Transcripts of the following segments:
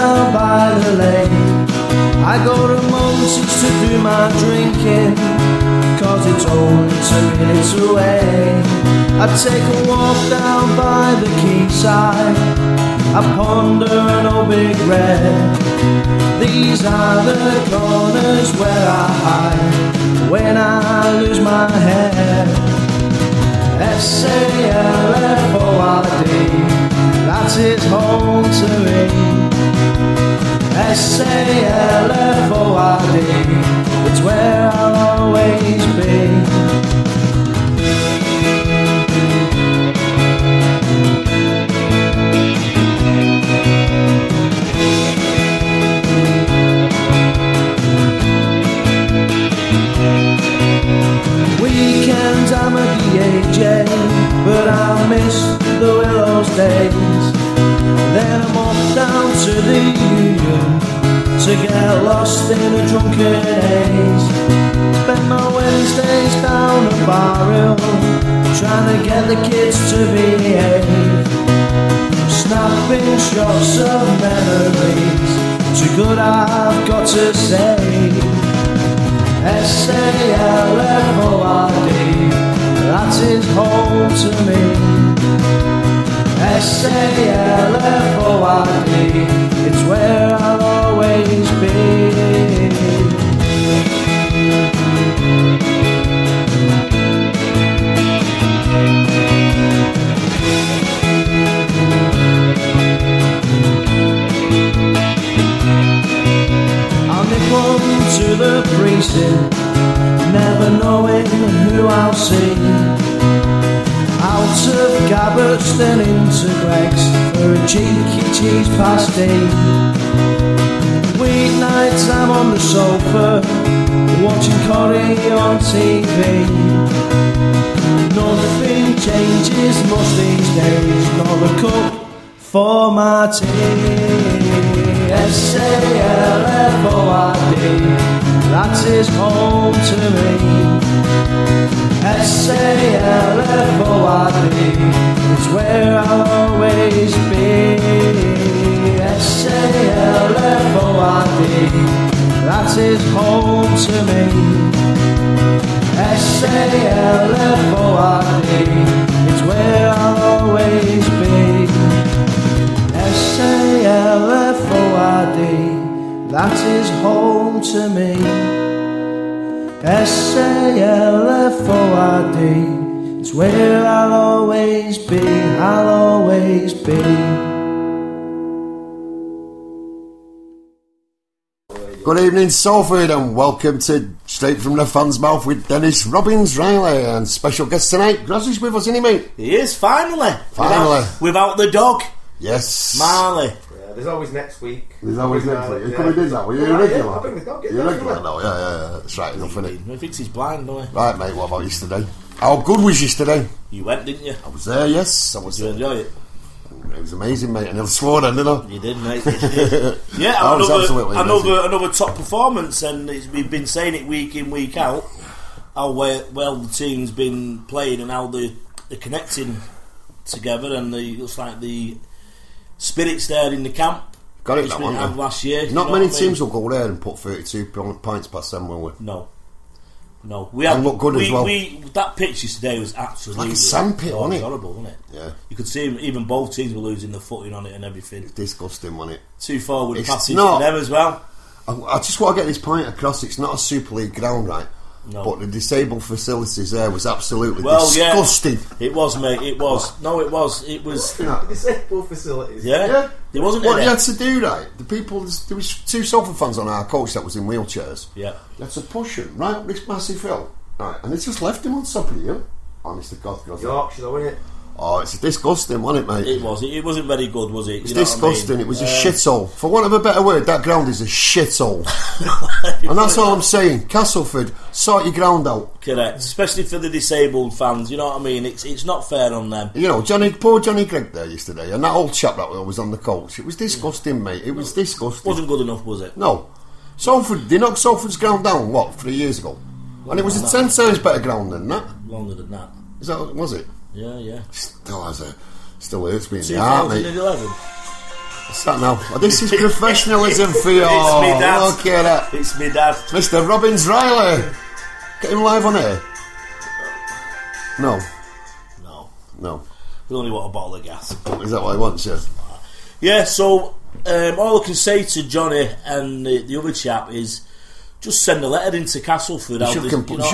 down by the lake. I go to Moses to do my drinking, 'cause it's only 2 minutes away. I take a walk down by the quayside, I ponder an old big red. These are the corners where I hide when I lose my head. S-A-L-F-O-R-D, that is home to me. S-A-L-F-O-R-D, it's where I'll always be. Weekends I'm at the AJ, but I miss the Willows days. Then I'm off down to the Union to get lost in a drunken haze. Spend my Wednesdays down a barrel, trying to get the kids to behave. Snapping shots of memories, too good I've got to say. S-A-L-F-O-R-D, that is home to me. S-A-L-F-O-R-D, it's where I'll always be. I'll nip on to the precinct, never knowing who I'll see. Out of Gabberts then into Greg's for a cheeky cheese pasty. Weeknights I'm on the sofa, watching Corrie on TV. Nothing changes much these days, not a cup for my tea. S-A-L-F-O-R-D, that is home to me. S-A-L-F-O-R-D, it's where I'll always be. S-A-L-F-O-R-D, that is home to me. S-A-L-F-O-R-D, it's where I'll always be. S-A-L-F-O-R-D, that is home to me. S-A-L-F-O-R-D, it's where I'll always be, I'll always be. Good evening, Salford, and welcome to Straight from the Fan's Mouth with Dennis Robbins-Riley, and special guest tonight, Grazzy's with us, isn't he, mate? He is, finally. Finally. Without the dog. Yes. Marley. There's always next week. There's always next week. You probably did that, were you? You're a regular? I'll bring the dog in. You're a regular now, yeah. That's right enough, isn't it? He thinks he's blind, don't he? Right, mate, what about yesterday? How good was yesterday? You went, didn't you? I was there, yes. I was Did you enjoy it? It was amazing, mate. I nearly swore then, didn't I? You did, mate. Yeah, another top performance, and we've been saying it week in, week out, how well the team's been playing and how they're connecting together, and it looks like the spirit's there in the camp. Got it that one, yeah. Last year. Not many teams will go there and put 32 points past them, will we? No. We had, look good as well. That pitch yesterday was absolutely like a sandpit, wasn't it? Horrible, wasn't it? Yeah. You could see even both teams were losing the footing on it and everything. It's disgusting, wasn't it? 2 forward passes for them as well. I just want to get this point across. It's not a Super League ground, right? No. But the disabled facilities there was absolutely disgusting. Yeah, it was, mate. It was. No, it was. It was. Disabled facilities. Yeah. There wasn't. What you had to do, right? There was 2 Salford fans on our coach that was in wheelchairs. Yeah. You had to push him right up this massive hill. Right, and it just left him on top of the hill. Honest to God, Yorkshire, though, wasn't it? Oh, it's disgusting, wasn't it, mate? It was. It wasn't very good, was it? It's disgusting. I mean? It was a shithole. For want of a better word, that ground is a shithole. And that's all I'm saying. Castleford, sort your ground out. Correct. Especially for the disabled fans, you know what I mean? It's not fair on them. You know, poor Johnny Gregg there yesterday, and that old chap that was on the coach. It was disgusting, mate. It was disgusting. Wasn't good enough, was it? No. Salford, they knocked Salford's ground down, 3 years ago? And it was a 10 times better ground than that. Longer than that. Was it? Yeah. Still hurts me in the heart, mate. 2011. What's that now? Oh, this is professionalism for you. It's me dad. Look at that. It's me dad. It's Mr. Robbins Riley. Get him live on air. No. We only want a bottle of gas. Is that what he wants, yeah? Yeah, so all I can say to Johnny and the other chap is just send a letter into Castleford. You should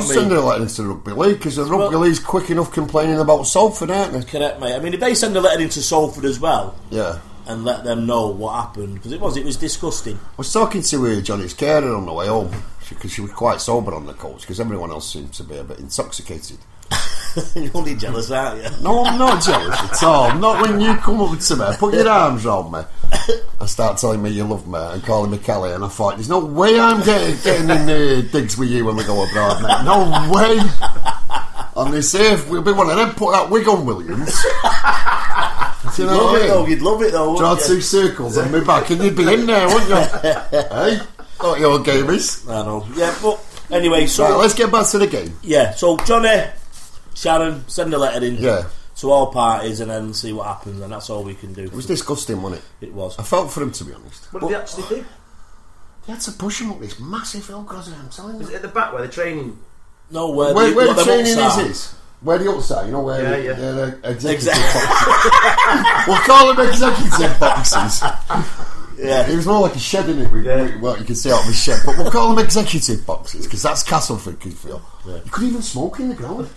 send a letter into Rugby League, because the Rugby League's quick enough complaining about Salford, aren't they? Correct, mate. I mean, if they send a letter into Salford as well, yeah, and let them know what happened, because it was disgusting. I was talking to Johnny's carer on the way home, because she was quite sober on the coach, because everyone else seemed to be a bit intoxicated. You're only jealous, aren't you? No, I'm not jealous at all. Not when you come up to me, put your arms round me, and start telling me you love me and calling me Kelly, and I thought, there's no way I'm getting in digs with you when we go abroad, mate. No way. And they say if we'll be one of them, put that wig on, Williams. You know love what it though, you'd love it though. Draw 2 circles on my back and you'd be in there, wouldn't you? Hey? What your game is. I know. Yeah, but anyway, so right, let's get back to the game. Yeah, so Johnny, Sharon, send a letter in to all parties and then see what happens, and that's all we can do. It was disgusting, wasn't it? It was. I felt for him, to be honest. What did they actually do? They had to push him up this massive hill, Grozzy, I'm telling you. Is it at the back where they're training? No, where the training is. Where the ups are, you know, where the executive boxes. We'll call them executive boxes. Yeah. It was more like a shed, in it? Well, you can see out of his shed, but we'll call them executive boxes, because that's Castleford, you feel. Yeah. You could even smoke in the ground.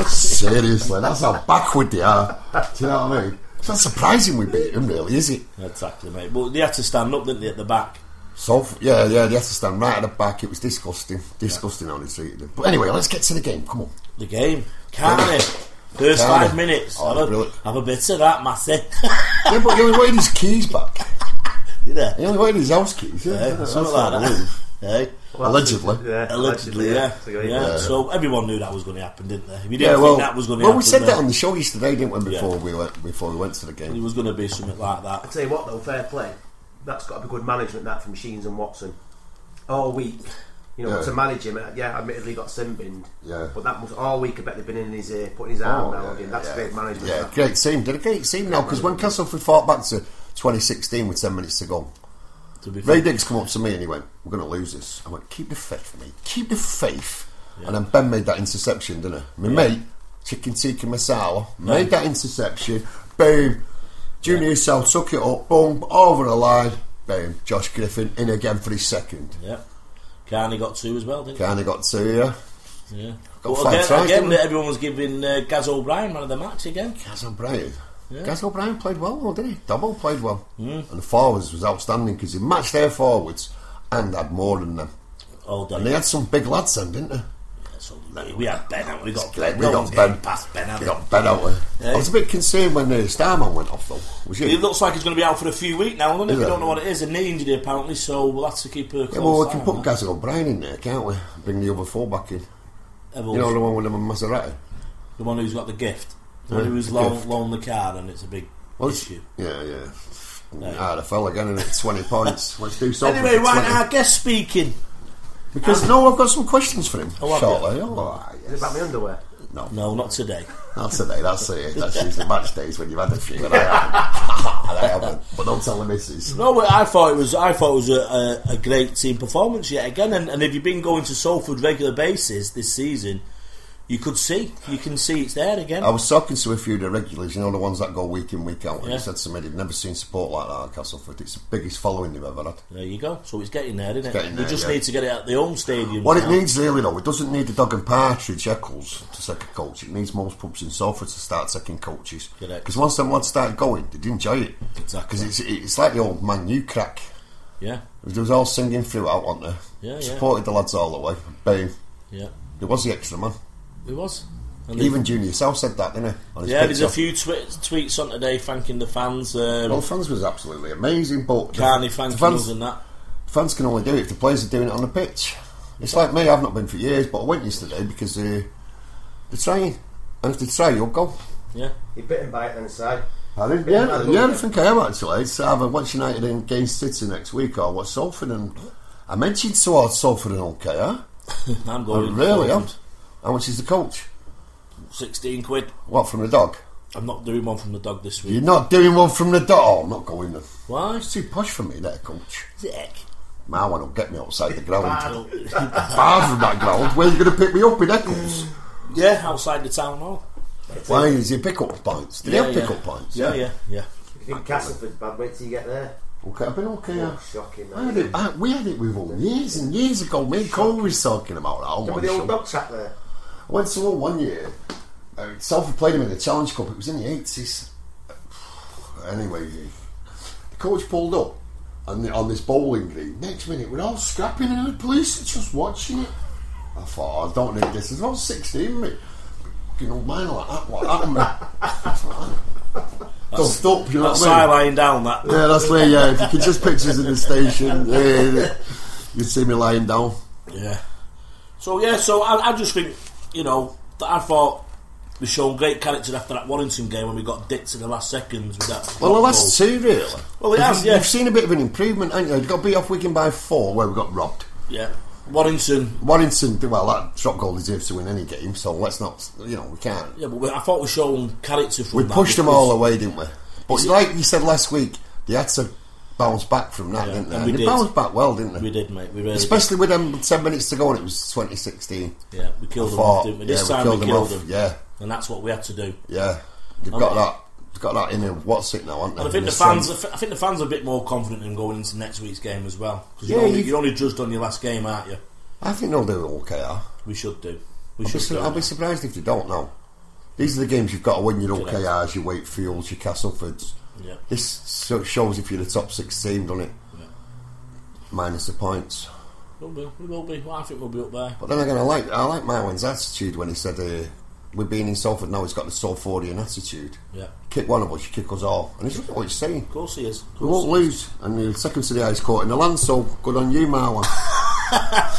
Seriously, that's how backward they are. Do you know what I mean? It's not surprising we beat them, really, is it? Exactly, mate. But they had to stand up, didn't they, at the back? Yeah, they had to stand right at the back. It was disgusting how they treated them. But anyway, let's get to the game. Come on. The game. Carney. First 5 minutes. Have a bit of that, Matty. Yeah, but he only wanted his keys back. Did he? He only wanted his house keys. Yeah, something like that. Hey. Well, allegedly. Allegedly, yeah. So everyone knew that was going to happen, didn't they? If you didn't think that was going to happen... Well, we said that on the show yesterday, didn't we, before we went to the game. It was going to be something like that. I tell you what, though, fair play. That's got to be good management, that, from Sheens and Watson. All week, you know, to manage him. Yeah, admittedly he got sin-binned. Yeah. But that was all week. I bet they've been in his ear, putting his arm around him. That's great management. Yeah, great team. Did a great team now, because when Castleford fought back to 2016 with 10 minutes to go, Ray Diggs come up to me and he went, "We're going to lose this." I went, "Keep the faith, mate. Keep the faith." Yeah. And then Ben made that interception, didn't he? My mate, Chicken Tikka Masala, made that interception. Boom. Junior Sal took it up, boom, over the line, boom. Josh Griffin in again for his second. Yeah. Carney got 2 as well, didn't he? Carney got 2, yeah. Yeah. Got 5 tries, again everyone was giving Gaz O'Brien man of the match again. Gaz O'Brien? Yeah. Gaz O'Brien played well, though, didn't he? Double played well. And the forwards was outstanding, because he matched their forwards and had more than them. And they had some big lads then, didn't they? We had Ben out. We got Ben. We got Ben out. I was a bit concerned when the Starman went off, though. Was you? It looks like he's going to be out for a few weeks now, doesn't it? We don't know what it is. A knee injury, apparently, so we'll have to keep a close eye. Well, we can put Gaz O'Brien in there, can't we? Bring the other full-back in. You know, the one with the Maserati? The one who's got the gift. The one who's loaned the car, and it's a big issue. Yeah. The fella again at 20 points. Let's do something. Anyway, right now, guest speaking. Because I've got some questions for him shortly. Is it about my underwear? No, not today. Not today. That's it. That's usually match days when you've had a few. And I haven't. But don't tell the missus. No, but I thought it was a great team performance yet again. And if you've been going to Salford regular basis this season, you can see it's there again. I was talking to a few of the regulars, you know, the ones that go week in, week out, and they said to me they'd never seen support like that at Castleford. It's the biggest following they've ever had. There you go. So it's getting there, isn't it? They just need to get it at the home stadium. What it needs really, though, it doesn't need the Dog and Partridge Eccles to take a coach. It needs most pubs in Salford to start taking coaches. Because once them lads started going, they did enjoy it. Exactly. Because it's like the old Man U crack. Yeah. They was all singing throughout, weren't they? Yeah. Supported the lads all the way. Boom. Yeah. There was the extra man. It was. And even Junior South said that, didn't he? There's a few tweets on today thanking the fans. Well, the fans was absolutely amazing, but Carney thanking us and that. Fans can only do it if the players are doing it on the pitch. It's like me, I've not been for years, but I went yesterday because they're trying. And if they try, you'll go. Yeah. You're bitten by it inside. Yeah, I think I am actually. It's either watch United against City next week or watch Salford, and I mentioned towards Salford and OKR. I'm going. I really am. How much is the coach? £16. What, from the Dog? I'm not doing one from the dog this week. You're not doing one from the dog? Oh, I'm not going then. Why? It's too posh for me there, coach. Zick. My one will get me outside the ground. Far from that ground. Where are you going to pick me up in Eccles? Yeah, outside the town hall. Why is he pick-up points? Did he have pick-up points? Yeah. You think Castleford's bad? Wait till you get there. Okay, I've been okay. Oh, shocking. We had it with all years and years ago. Me and Cole was talking about that. Remember the old dog track there? I went to one year. Salford played him in the Challenge Cup. It was in the 80s. Anyway, the coach pulled up on this bowling green. Next minute, we're all scrapping and the police are just watching it. I thought, I don't need this. I was 16, mate. You know, mine like that. What happened, mate? Don't up, you know what I mean? Lying down, that. Yeah, that's where, if you could just picture us in the station, you'd see me lying down. Yeah. So I just think, that I thought we showed great character after that Warrington game when we got dicked in the last seconds with that. Well, the last two, really. Well, it has, yeah. You've seen a bit of an improvement, haven't you? You got beat off Wigan by 4 where we got robbed. Yeah. Warrington, well, that drop goal deserves to win any game, so let's not, we can't. Yeah, but I thought we showed character from that. We pushed them all away, didn't we? But like you said last week, they had to bounce back from that, didn't they? And they bounced back well, didn't they? We did, mate. We really Especially with them 10 minutes to go, and it was 2016. Yeah, we killed them off, didn't we? This time we killed them. Yeah. And that's what we had to do. Yeah. They've got that in there. What's it now, aren't they? And I think the fans are a bit more confident in going into next week's game as well. Because you're only judged on your last game, aren't you? I think they'll do okay. We should do. I'll be surprised if they don't now. These are the games you've got to win, your OKRs, your Wakefields, your Castlefords. Yeah. This shows if you're the top 6 team, doesn't it? Yeah. Minus the points. We will be. Well, I think we'll be up there. But then again, I like Marwan's attitude when he said we're being in Salford now, he's got the Salfordian attitude. Yeah. Kick one of us, you kick us all. And he's what he's saying. Of course he is. We won't lose. And you're second to the highest court in the land, so good on you, Marwan.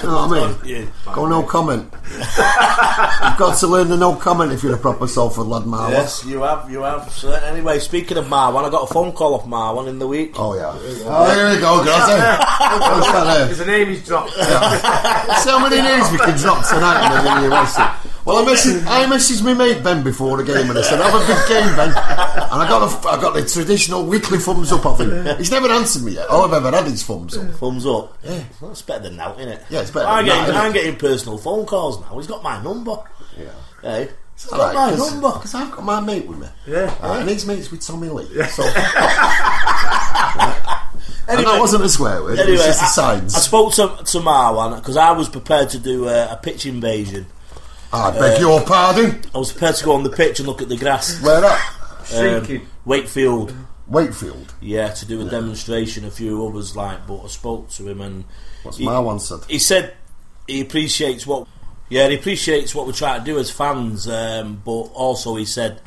You know what I mean? Yeah. Go no comment. You've got to learn the no comment if you're a proper Salford lad, Marwan. Yes, you have. So anyway, speaking of Marwan, I got a phone call off Marwan in the week. Oh yeah. Here we go, guys. There's a name he's dropped. Yeah. So many names we can drop tonight and then you waste it. Well, I messaged my mate Ben before the game and I said, have a big game, Ben. And I got the traditional weekly thumbs up off him. He's never answered me yet. All I've ever had is thumbs up. Thumbs up? Yeah. Well, that's better than now, isn't it? Yeah, it's better I'm getting personal phone calls now. He's got my number. Yeah. Hey. He's got my number. Because I've got my mate with me. Yeah. And his mate's with Tommy Lee. Yeah. So. Anyway, and that wasn't a swear word. Anyway, it was just the signs. I spoke to Marwan because I was prepared to do a pitch invasion. I beg your pardon? I was prepared to go on the pitch and look at the grass. Where at? Wakefield. Yeah, to do a demonstration, a few others but I spoke to him and what's Marwan said? He said he appreciates what we try to do as fans, but also he said,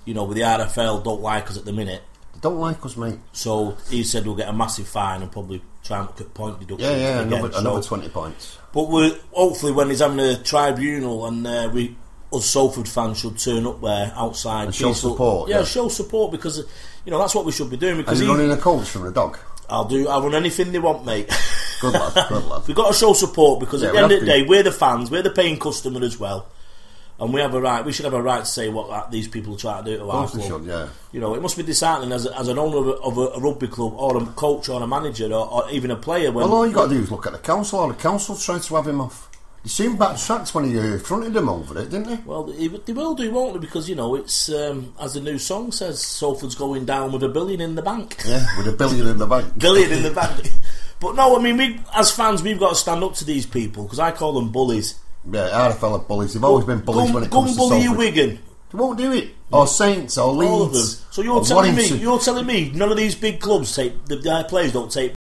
with the RFL don't like us at the minute. They don't like us, mate. So he said we'll get a massive fine and probably try and look at point deduction. Yeah, another 20 points. But hopefully when he's having a tribunal and us Salford fans should turn up there outside and show support. Yeah, show support because that's what we should be doing. Because are you running a coach from the dog? I'll run anything they want, mate. Good lad. We've got to show support because at the end of the day, we're the fans, we're the paying customer as well, and we should have a right to say what these people try to do to our club. Should, yeah. It must be disheartening as an owner of a rugby club or a coach or a manager or even a player. Well, all you got to do is look at the council. Or the council tried to have him off. He seemed backtracked when he fronted them over it, didn't he? Well, they will do, won't they? Because it's as the new song says, Salford's going down with $1 billion in the bank. Yeah, with $1 billion in the bank. Billion in the bank. But no, I mean, we as fans, we've got to stand up to these people because I call them bullies. Yeah, RFL are bullies. They've always been bullies when it comes to Salford. Bully you, Wigan. They won't do it. Or Saints, or Leeds. All of them. So you're telling me none of these big clubs the players don't take